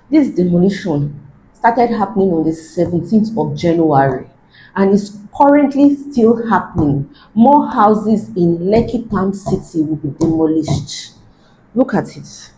This demolition started happening on the 17th of January and is currently still happening. More houses in Lekki Palm City will be demolished. Look at it.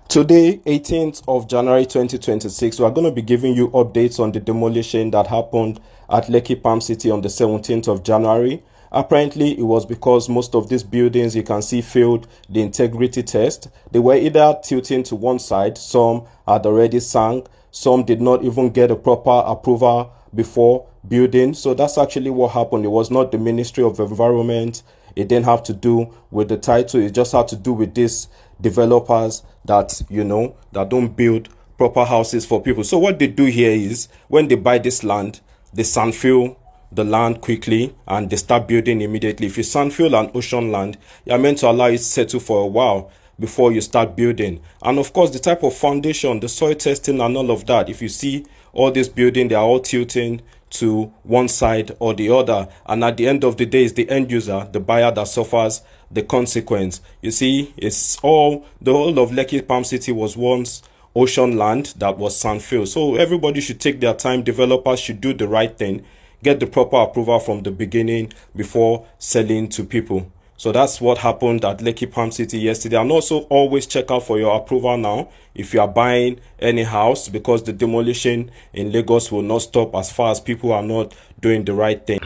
Today, 18th of January 2026, we are going to be giving you updates on the demolition that happened at Lekki Palm City on the 17th of January. Apparently, it was because most of these buildings you can see failed the integrity test. They were either tilting to one side, some had already sunk, some did not even get a proper approval before building. So that's actually what happened. It was not the Ministry of Environment. It didn't have to do with the title. It just had to do with these developers that, that don't build proper houses for people. So what they do here is when they buy this land, they sandfill the land quickly and they start building immediately. If you sandfill an ocean land, you're meant to allow it to settle for a while before you start building. And of course, the type of foundation, the soil testing and all of that, if you see all this building, they are all tilting to one side or the other, and at the end of the day, it's the end user, the buyer, that suffers the consequence. You see, it's all the whole of Lekki Palm City was once ocean land that was sandfill. So everybody should take their time. Developers should do the right thing, get the proper approval from the beginning before selling to people. So that's what happened at Lekki Palm City yesterday. And also always check out for your approval now if you are buying any house, because the demolition in Lagos will not stop as far as people are not doing the right thing.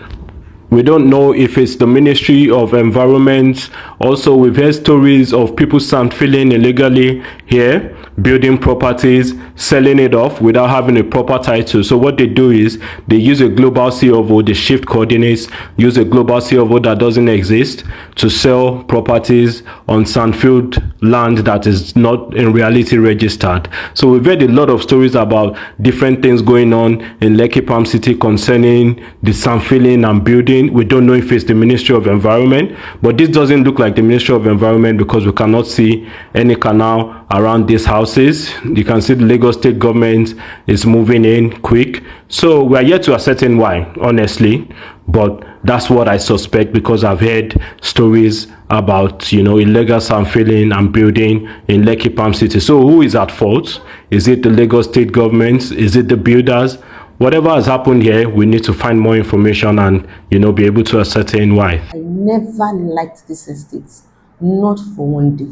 We don't know if it's the Ministry of Environment. Also, we've heard stories of people sandfilling illegally here, building properties, selling it off without having a proper title. So what they do is they use a global COO, they shift coordinates, use a global COO that doesn't exist to sell properties on sandfilled land that is not in reality registered. So we've heard a lot of stories about different things going on in Lekki Palm City concerning the sandfilling and building. We don't know if it's the Ministry of Environment, but this doesn't look like the Ministry of Environment because we cannot see any canal around these houses. You can see the Lagos state government is moving in quick. So we are yet to ascertain why, honestly, but that's what I suspect because I've heard stories about, illegal sandfilling and building in Lekki Palm City. So who is at fault? Is it the Lagos state government? Is it the builders? Whatever has happened here, we need to find more information and, be able to ascertain why. I never liked this estate, not for one day,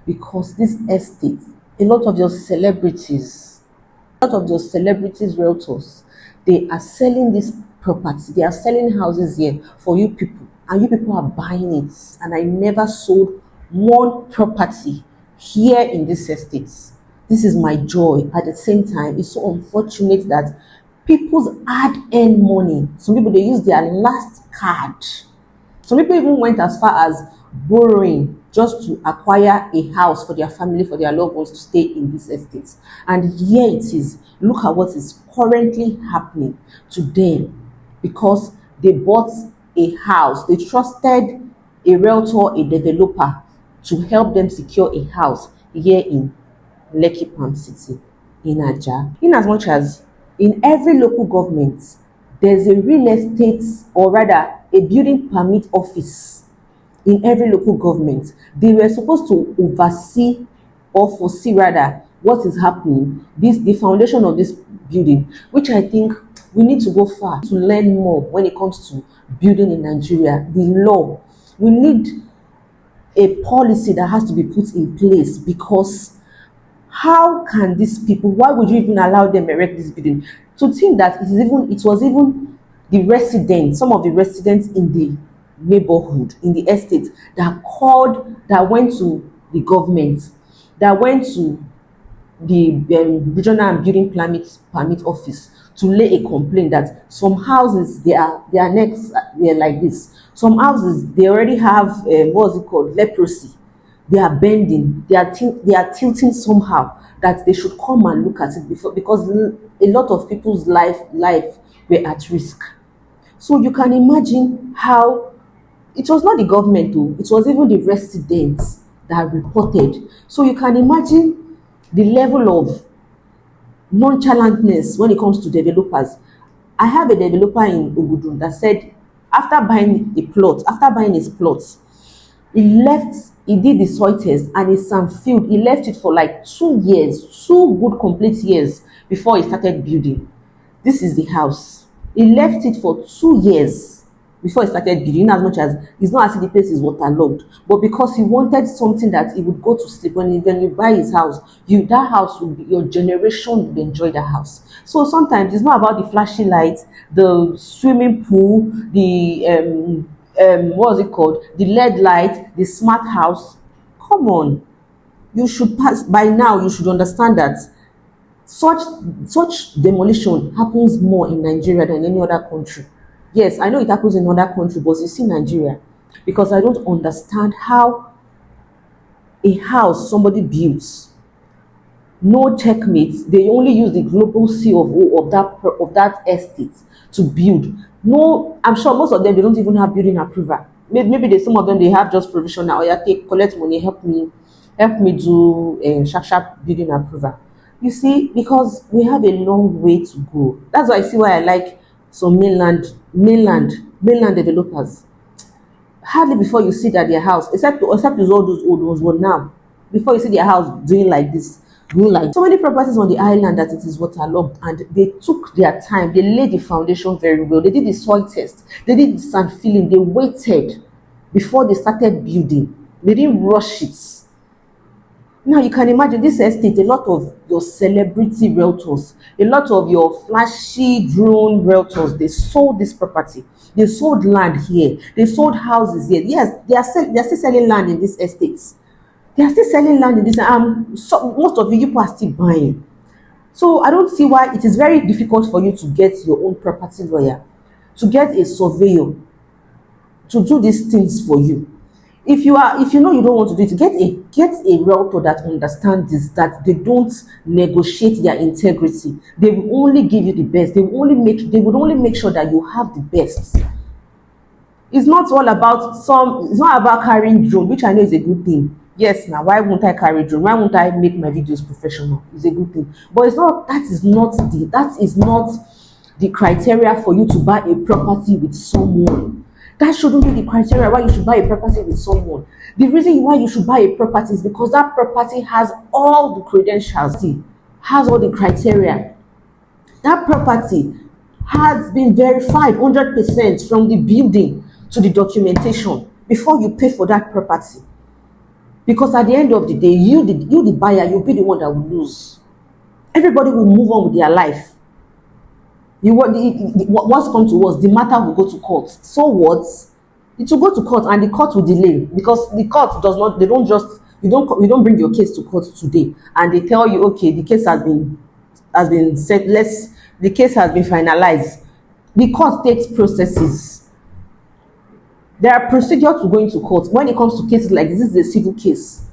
because this estate, a lot of your celebrities, realtors, they are selling this property, they are selling houses here for you people, and you people are buying it. And I never sold one property here in this estate. This is my joy. At the same time, it's so unfortunate that people's hard-earned money, some people, they use their last card. Some people even went as far as borrowing just to acquire a house for their family, for their loved ones to stay in this estate. And here it is. Look at what is currently happening to them because they bought a house. They trusted a realtor, a developer, to help them secure a house here in Lekki Palm City, in Ajah. In as much as in every local government, there's a real estate, or rather a building permit office in every local government. They were supposed to oversee or foresee rather what is happening, the foundation of this building, which I think we need to go far to learn more when it comes to building in Nigeria. The law, we need a policy that has to be put in place, because how can these people, why would you even allow them erect this building? To think that it was even the residents, some of the residents in the neighborhood, in the estate, that went to the government, that went to the regional and building permit office to lay a complaint that some houses, their necks, they're like this. Some houses, they already have leprosy. They are bending, they are tilting somehow, that they should come and look at it before, because a lot of people's life were at risk. So you can imagine how it was not the government though, it was even the residents that reported. So you can imagine the level of nonchalantness when it comes to developers. I have a developer in Ogudu that said after buying his plot, He did the soil test and it's some field. He left it for like 2 years, 2 good complete years before he started building. This is the house. He left it for 2 years before he started building, in as much as it's not as if the place is waterlogged, but because he wanted something that he would go to sleep when you buy his house, that house will be your generation would enjoy that house. So sometimes it's not about the flashy lights, the swimming pool, the what's it called? The LED light, the smart house. Come on. You should pass by now, you should understand that such such demolition happens more in Nigeria than any other country. Yes, I know it happens in other countries, but you see Nigeria, because I don't understand how a house somebody builds, no checkmates, they only use the global seal of that estate to build. No, I'm sure most of them they don't even have building approval. Maybe some of them they have just provisional. Oh yeah, take collect money, help me do sharp sharp building approval. You see, because we have a long way to go. That's why I see why I like some mainland developers. Hardly before you see that their house, except it's all those old ones, but now before you see their house doing like this, doing like so many properties on the island that it is waterlogged, and they took their time, they laid the foundation very well, they did the soil test, they did the sand filling, they waited before they started building, they didn't rush it. Now you can imagine this estate, a lot of your celebrity realtors, a lot of your flashy drone realtors, they sold this property. They sold land here. They sold houses here. Yes, they are still selling land in these estates. They are still selling land in this. So most of you people are still buying. So I don't see why it is very difficult for you to get your own property lawyer, to get a surveyor to do these things for you. If you know you don't want to do it, get a realtor that understands this, that they don't negotiate their integrity. They will only give you the best. They would only make sure that you have the best. It's not about carrying drone, which I know is a good thing. Yes, now why won't I carry drone? Why won't I make my videos professional? It's a good thing. But that is not the criteria for you to buy a property with someone. That shouldn't be the criteria why you should buy a property with someone. The reason why you should buy a property is because that property has all the credentials, has all the criteria. That property has been verified 100% from the building to the documentation before you pay for that property. Because at the end of the day, you the buyer, you'll be the one that will lose. Everybody will move on with their life. What's come to us, the matter will go to court. So what? It will go to court and the court will delay, because the court does not, they don't just, you don't bring your case to court today and they tell you, okay, the case has been set, the case has been finalized. The court takes processes. There are procedures to going to court. When it comes to cases like this is a civil case.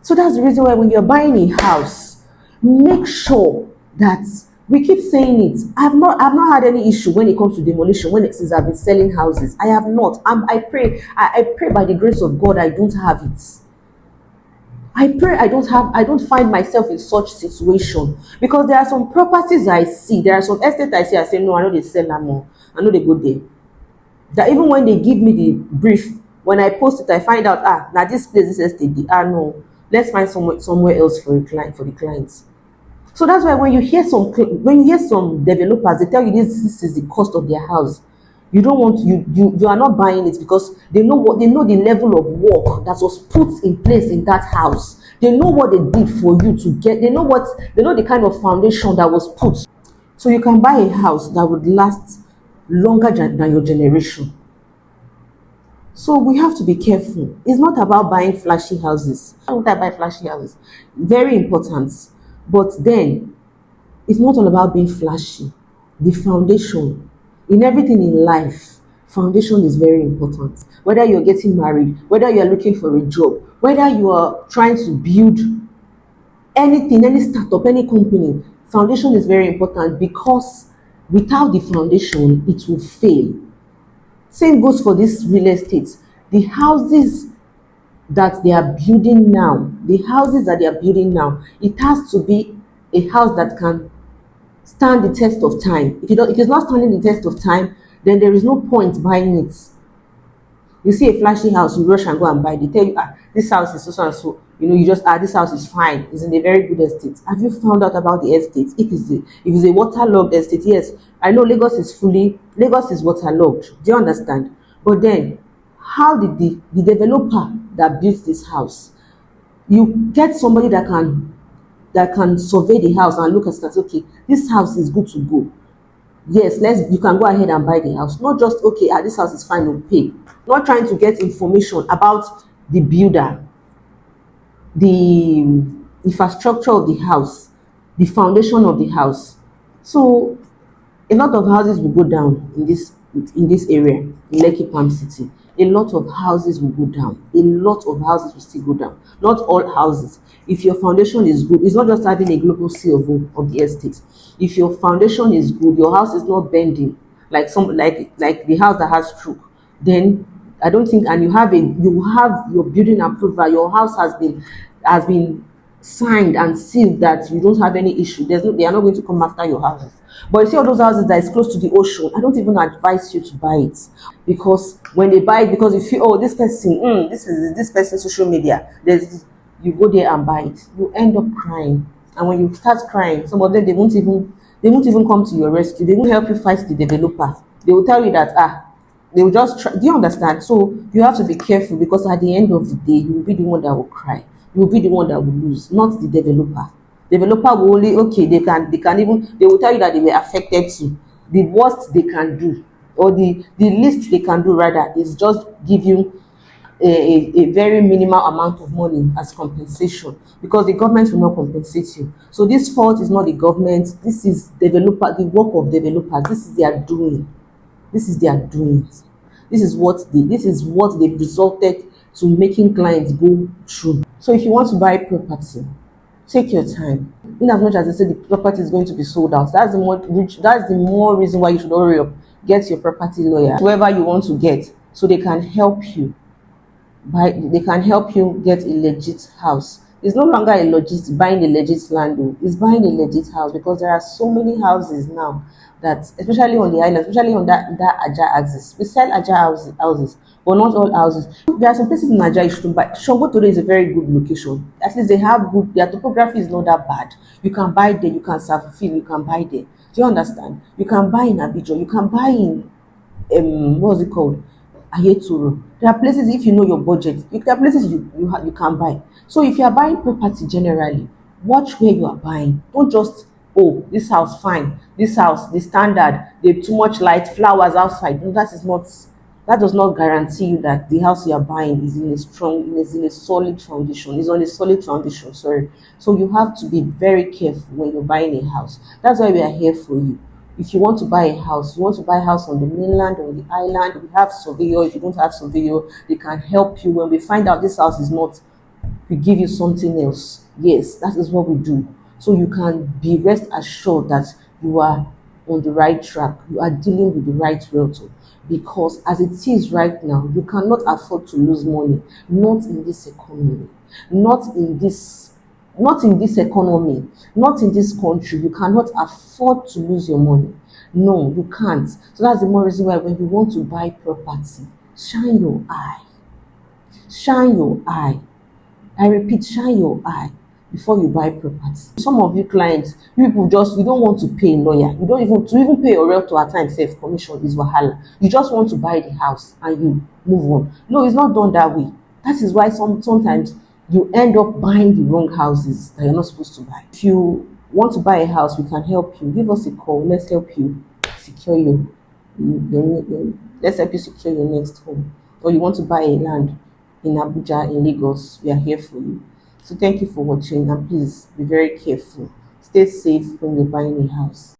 So that's the reason why when you're buying a house, make sure that, we keep saying it, I've not had any issue when it comes to demolition since I've been selling houses. I have not. I pray by the grace of God I don't have it. I pray I don't find myself in such situation, because there are some properties I see, there are some estates I say no, I know they sell them more, I know they go there. That even when they give me the brief, when I post it, I find out now this place, this estate, no, let's find somewhere else for the clients. So that's why when you hear some developers, they tell you this is the cost of their house. You don't want you are not buying it, because they know the level of work that was put in place in that house. They know what they did for you to get. They know the kind of foundation that was put. So you can buy a house that would last longer than your generation. So we have to be careful. It's not about buying flashy houses. Why would I buy flashy houses? Very important. But then, it's not all about being flashy. The foundation, in everything in life, foundation is very important. Whether you're getting married, whether you're looking for a job, whether you are trying to build anything, any startup, any company, foundation is very important, because without the foundation, it will fail. Same goes for this real estate. The houses that they are building now, it has to be a house that can stand the test of time. If it's not standing the test of time, then there is no point buying it. You see a flashy house, you rush and go and buy. They tell you, this house is so and so. You just this house is fine. It's in a very good estate. Have you found out about the estate? If it's a waterlogged estate, yes, I know Lagos is waterlogged. Do you understand? But then, how did the developer that built this house, you get somebody that can survey the house and look at it and say, okay, this house is good to go. Yes, you can go ahead and buy the house. Not just okay, this house is fine, we'll pay. Not trying to get information about the builder, the infrastructure of the house, the foundation of the house. So a lot of houses will go down in this area in Lekki Palm City. A lot of houses will go down. A lot of houses will still go down. Not all houses. If your foundation is good, it's not just having a global CFO of the estate. If your foundation is good, your house is not bending like the house that has stroke, then I don't think, and you have your building approval, your house has been signed and sealed that you don't have any issue. They are not going to come after your houses. But you see all those houses that is close to the ocean, I don't even advise you to buy it, because when they buy it, because you feel, oh, this person, this person's social media, you go there and buy it, you end up crying. And when you start crying, some of them, they won't even come to your rescue. They won't help you fight the developer. They will tell you that they will just try. Do you understand? So you have to be careful, because at the end of the day, you will be the one that will cry. You will be the one that will lose, not the developer. Developer will only, okay, they will tell you that they were affected too. The worst they can do, or the least they can do rather, is just give you a very minimal amount of money as compensation, because the government will not compensate you. So this fault is not the government. This is the work of developers. This is their doing. This is their doings. This is what they've resulted to making clients go through. So if you want to buy property, take your time. In as much as they say the property is going to be sold out, that's the more reason why you should hurry up. Get your property lawyer, whoever you want to get, so they can help you get a legit house. It's no longer buying a legit land, though. It's buying a legit house, because there are so many houses now that, especially on the island, especially on that Ajah axis, we sell Ajah houses, but not all houses. There are some places in Ajah you should buy. Shongotore is a very good location. At least their topography is not that bad. You can buy there, you can self-fill, you can buy there. Do you understand? You can buy in Abidjan, you can buy in what's it called, Ayetoro. There are places, if you know your budget, there are places you can buy. So if you are buying property generally, watch where you are buying. Don't just, oh, this house fine, this house the standard, they have too much light, flowers outside. No, that does not guarantee you that the house you are buying is in a solid foundation. Is on a solid foundation. Sorry. So you have to be very careful when you're buying a house. That's why we are here for you. If you want to buy a house, you want to buy a house on the mainland or on the island, we have surveyor. If you don't have surveyor, they can help you. When we find out this house is not, we give you something else. Yes, that is what we do. So you can be rest assured that you are on the right track. You are dealing with the right realtor. Because as it is right now, you cannot afford to lose money. Not in this economy. Not in this economy, not in this country. You cannot afford to lose your money. No, you can't. So that's the more reason why when you want to buy property, shine your eye. Shine your eye. I repeat, shine your eye before you buy property. Some of you clients, you don't want to pay a lawyer. You don't even pay your realtor at times. Safe commission is wahala. You just want to buy the house and you move on. No, it's not done that way. That is why sometimes you end up buying the wrong houses that you're not supposed to buy. If you want to buy a house, we can help you. Give us a call. Let's help you secure let's help you secure your next home. Or you want to buy a land in Abuja, in Lagos, we are here for you. So thank you for watching, and please be very careful. Stay safe when you're buying a house.